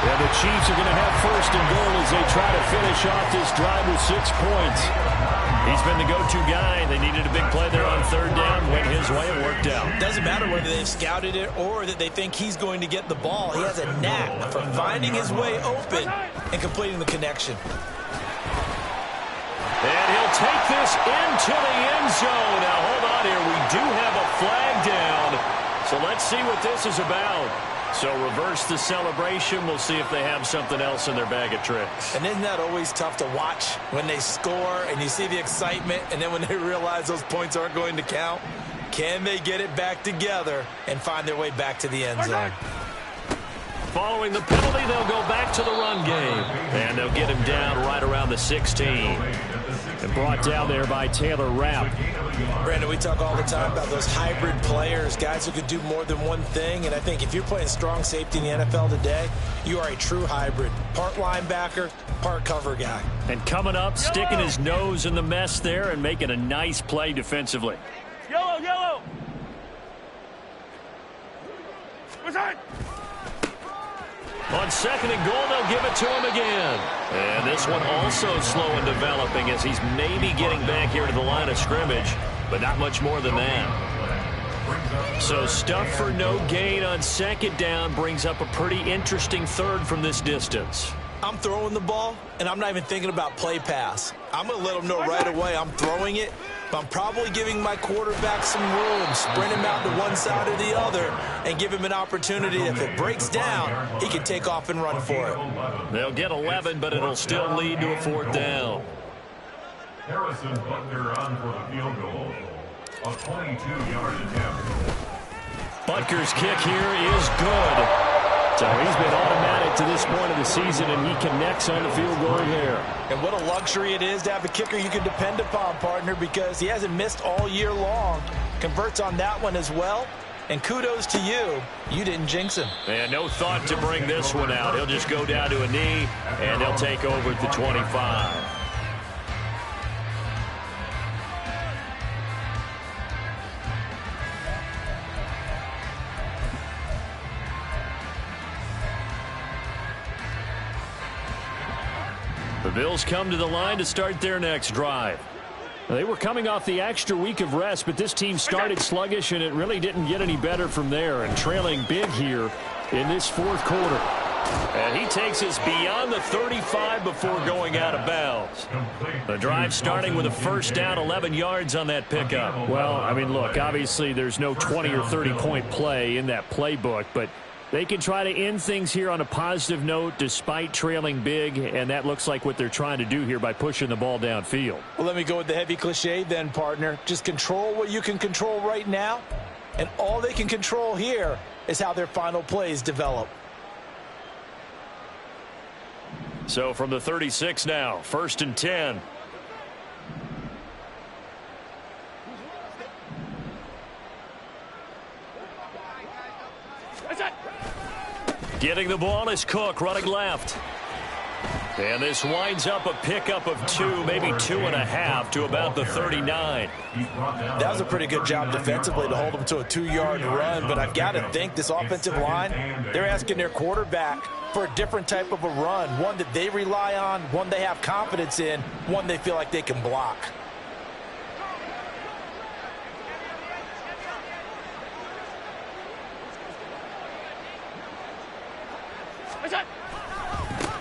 And the Chiefs are going to have 1st and goal as they try to finish off this drive with 6 points. He's been the go-to guy. They needed a big play there on 3rd down. Went his way and worked out.
Doesn't matter whether they've scouted it or that they think he's going to get the ball. He has a knack for finding his way open and completing the connection.
And he'll take this into the end zone. Now, hold on here. We do have a flag down. So let's see what this is about. So reverse the celebration. We'll see if they have something else in their bag of tricks.
And isn't that always tough to watch when they score and you see the excitement, and then when they realize those points aren't going to count? Can they get it back together and find their way back to the end zone?
Following the penalty, they'll go back to the run game. And they'll get him down right around the 16. And brought down there by Taylor Rapp.
Brandon, we talk all the time about those hybrid players, guys who could do more than one thing. And I think if you're playing strong safety in the NFL today, you are a true hybrid. Part linebacker, part cover guy.
And coming up, sticking his nose in the mess there and making a nice play defensively.
Yellow, yellow. Resign.
On 2nd and goal, they'll give it to him again. And this one also slow in developing as he's maybe getting back here to the line of scrimmage, but not much more than that. So stuff for no gain on 2nd down brings up a pretty interesting 3rd from this distance.
I'm throwing the ball, and I'm not even thinking about play pass. I'm going to let them know right away I'm throwing it, but I'm probably giving my quarterback some room, sprint him out to one side or the other, and give him an opportunity. If it breaks down, he can take off and run for it.
They'll get 11, but it'll still lead to a 4th down.
Harrison Butker on for the field goal. A 22-yard attempt.
Butker's kick here is good. So he's been automatic to this point of the season, and he connects on the field goal there.
And what a luxury it is to have a kicker you can depend upon, partner, because he hasn't missed all year long. Converts on that one as well. And kudos to you. You didn't jinx him.
And no thought to bring this one out. He'll just go down to a knee, and they'll take over at the 25. The Bills come to the line to start their next drive. They were coming off the extra week of rest, but this team started sluggish, and it really didn't get any better from there, and trailing big here in this 4th quarter. And he takes us beyond the 35 before going out of bounds. The drive starting with a 1st down, 11 yards on that pickup. Well, I mean, look, obviously there's no 20 or 30-point play in that playbook, but they can try to end things here on a positive note despite trailing big, and that looks like what they're trying to do here by pushing the ball downfield.
Well, let me go with the heavy cliche then, partner. Just control what you can control right now, and all they can control here is how their final plays develop.
So from the 36 now, 1st and 10. Getting the ball is Cook, running left. And this winds up a pickup of 2, maybe 2.5 to about the 39.
That was a pretty good job defensively to hold them to a 2-yard run, but I've got to think this offensive line, they're asking their quarterback for a different type of a run, one that they rely on, one they have confidence in, one they feel like they can block.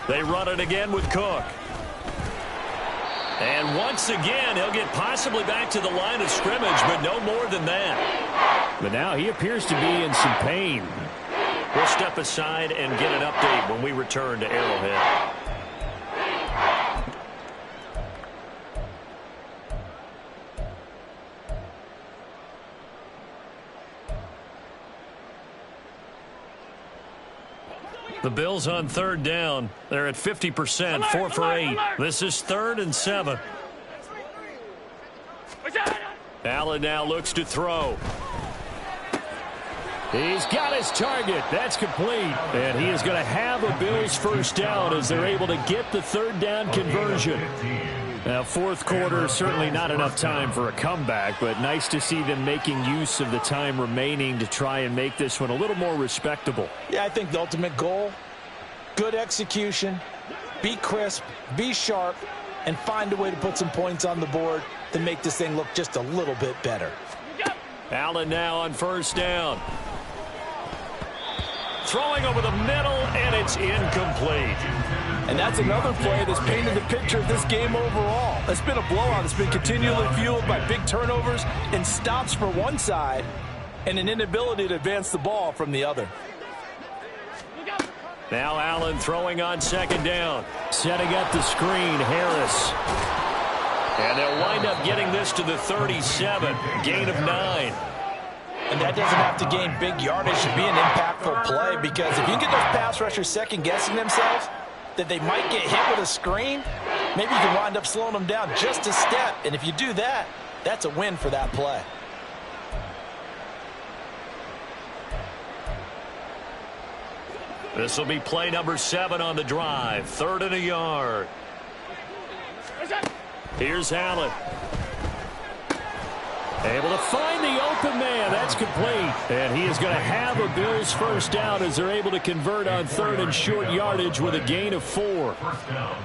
They run it again with Cook. And once again, he'll get possibly back to the line of scrimmage, but no more than that. But now he appears to be in some pain. We'll step aside and get an update when we return to Arrowhead. The Bills on third down. They're at 50%, 4 for 8. This is 3rd and 7. Allen now looks to throw. He's got his target. That's complete. And he is going to have a Bills first down as they're able to get the third down conversion. Now, fourth quarter, certainly not enough time for a comeback, but nice to see them making use of the time remaining to try and make this one a little more respectable.
Yeah, I think the ultimate goal, good execution, be crisp, be sharp, and find a way to put some points on the board to make this thing look just a little bit better.
Allen now on first down. Throwing over the middle, and it's incomplete.
And that's another play that's painted the picture of this game overall. It's been a blowout. It's been continually fueled by big turnovers and stops for one side and an inability to advance the ball from the other.
Now Allen throwing on second down. Setting up the screen, Harris. And they'll wind up getting this to the 37. Gain of 9.
And that doesn't have to gain big yardage to be an impactful play, because if you get those pass rushers second-guessing themselves that they might get hit with a screen, maybe you can wind up slowing them down just a step. And if you do that, that's a win for that play.
This will be play number 7 on the drive. 3rd and a yard. Here's Allen. Able to find the open man. That's complete. And he is going to have a Bills first down as they're able to convert on 3rd and short yardage with a gain of 4.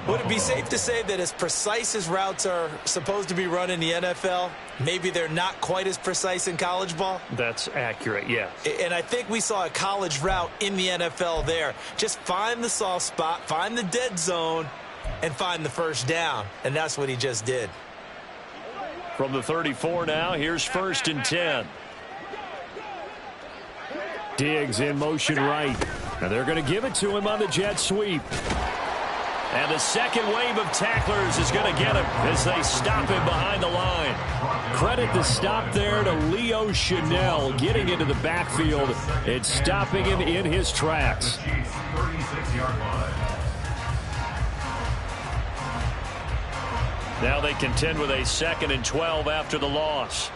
Would it be safe to say that as precise as routes are supposed to be run in the NFL, maybe they're not quite as precise in college ball?
That's accurate, yeah.
And I think we saw a college route in the NFL there. Just find the soft spot, find the dead zone, and find the first down. And that's what he just did.
From the 34 now, here's 1st and 10. Diggs in motion right. And they're going to give it to him on the jet sweep. And the second wave of tacklers is going to get him as they stop him behind the line. Credit the stop there to Leo Chanel getting into the backfield and stopping him in his tracks. Now they contend with a 2nd and 12 after the loss.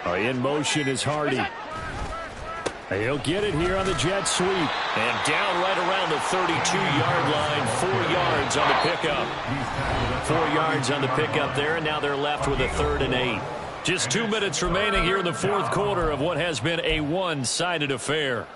In motion is Hardy. He'll get it here on the jet sweep. And down right around the 32-yard line. 4 yards on the pickup. 4 yards on the pickup there, and now they're left with a 3rd and 8. Just 2 minutes remaining here in the fourth quarter of what has been a one-sided affair.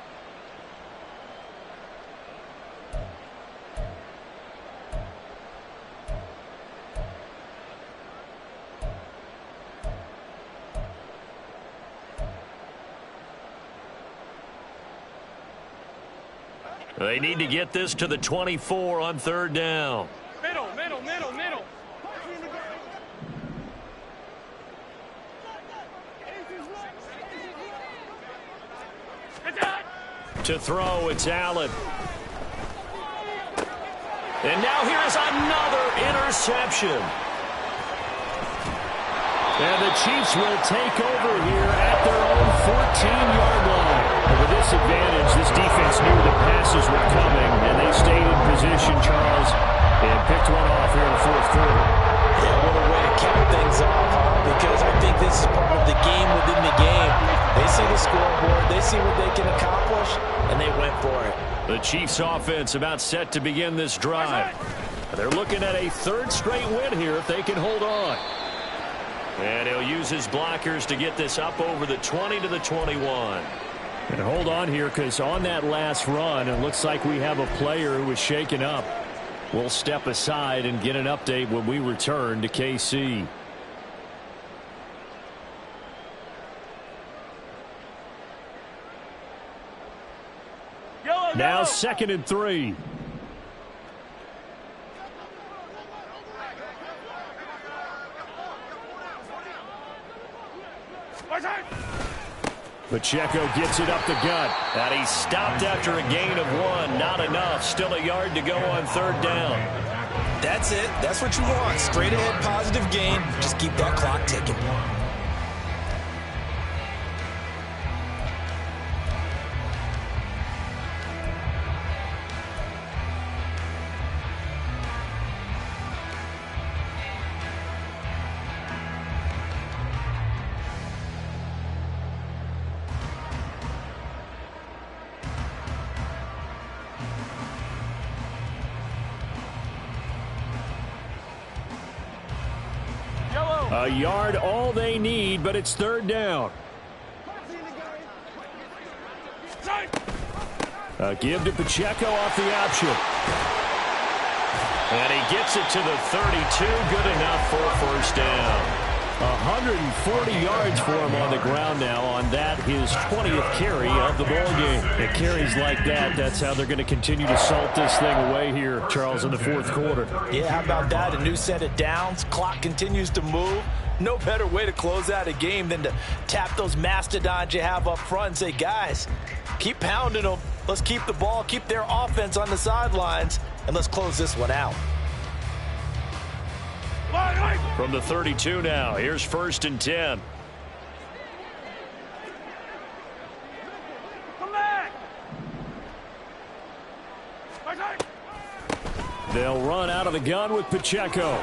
They need to get this to the 24 on 3rd down.
Middle.
To throw, it's Allen. And now here is another interception. And the Chiefs will take over here at their own 14-yard line. And with this advantage, this defense knew the passes were coming, and they stayed in position, Charles, and picked one off here in the fourth quarter.
Yeah, what a way to cap things off, because I think this is part of the game within the game. They see the scoreboard, they see what they can accomplish, and they went for it.
The Chiefs offense about set to begin this drive. They're looking at a 3rd straight win here if they can hold on. And he'll use his blockers to get this up over the 20 to the 21. And hold on here, because on that last run, it looks like we have a player who was shaken up. We'll step aside and get an update when we return to KC. Now 2nd and 3. Pacheco gets it up the gut. And he's stopped after a gain of 1. Not enough. Still a yard to go on 3rd down.
That's it. That's what you want. Straight ahead, positive gain. Just keep that clock ticking.
A yard all they need, but it's 3rd down. A give to Pacheco off the option. And he gets it to the 32. Good enough for a 1st down. 140 yards for him on the ground now on that, his 20th carry of the ball game. It carries like that. That's how they're going to continue to salt this thing away here, Charles, in the 4th quarter.
Yeah, how about that? A new set of downs. Clock continues to move. No better way to close out a game than to tap those mastodons you have up front and say, guys, keep pounding them. Let's keep the ball, keep their offense on the sidelines, and let's close this one out.
From the 32 now, here's 1st and 10.
Come back.
They'll run out of the gun with Pacheco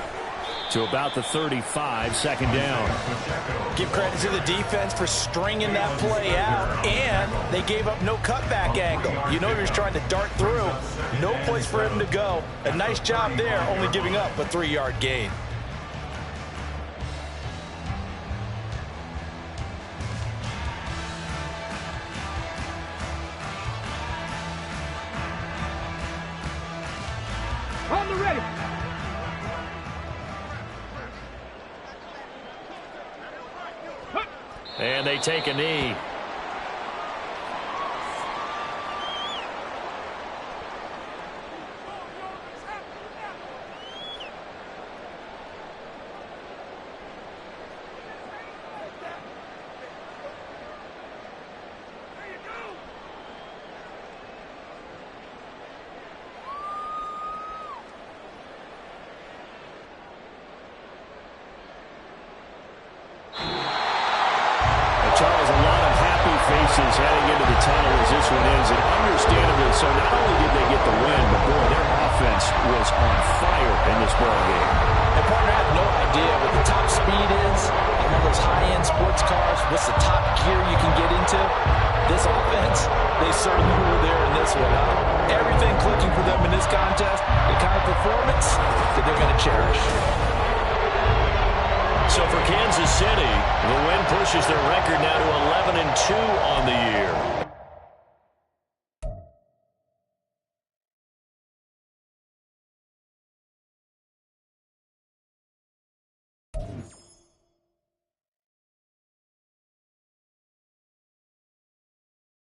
to about the 35, 2nd down.
Give credit to the defense for stringing that play out, and they gave up no cutback angle. You know you're just trying to dart through. No place for him to go. A nice job there, only giving up a 3-yard gain.
On the ready.
And they take a knee. Charles, a lot of happy faces heading into the tunnel as this one ends, and understandably so. Not only did they get the win, but boy, their offense was on fire in this ball game.
And partner, I have no idea what the top speed is on one of those high-end sports cars. What's the top gear you can get into? This offense, they certainly were there in this one. Everything clicking for them in this contest, the kind of performance that they're going to cherish.
So for Kansas City, the win pushes their record now to 11-2 on the year.